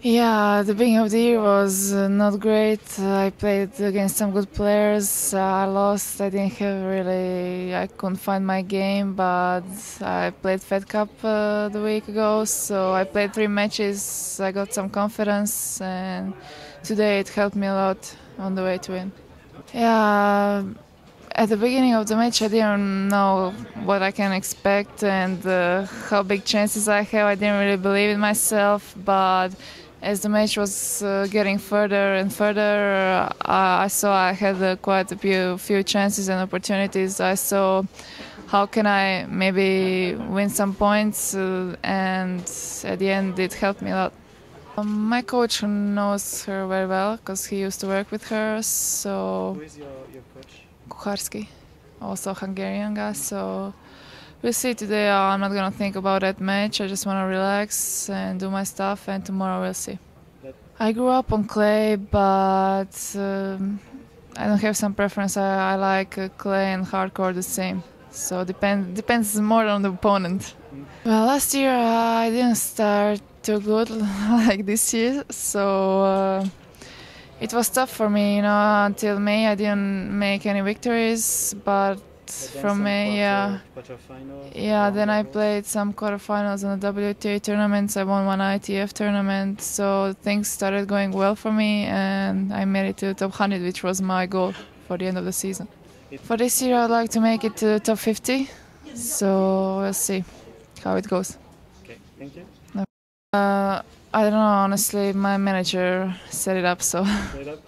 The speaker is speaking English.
Yeah, the beginning of the year was not great. I played against some good players. I lost. I didn't have really. I couldn't find my game, but I played Fed Cup the week ago, so I played 3 matches. I got some confidence, and today it helped me a lot on the way to win. Yeah, at the beginning of the match, I didn't know what I can expect and how big chances I have. I didn't really believe in myself, but as the match was getting further and further, I saw I had quite a few chances and opportunities. I saw how can I maybe win some points, and at the end, it helped me a lot. My coach knows her very well because he used to work with her. So Who is your coach? Kucharski, also Hungarian guy. So we'll see today. I'm not gonna think about that match. I just wanna relax and do my stuff, and tomorrow we'll see. I grew up on clay, but I don't have some preference. I like clay and hardcore the same. So depends more on the opponent. Well, last year I didn't start too good like this year, so it was tough for me. Until May I didn't make any victories, but from May, yeah. Then I played some quarterfinals in the WTA tournaments. I won one ITF tournament, so things started going well for me, and I made it to top 100, which was my goal for the end of the season. For this year, I'd like to make it to the top 50, so we'll see how it goes. Okay, thank you. I don't know, honestly. My manager set it up, so. Set it up.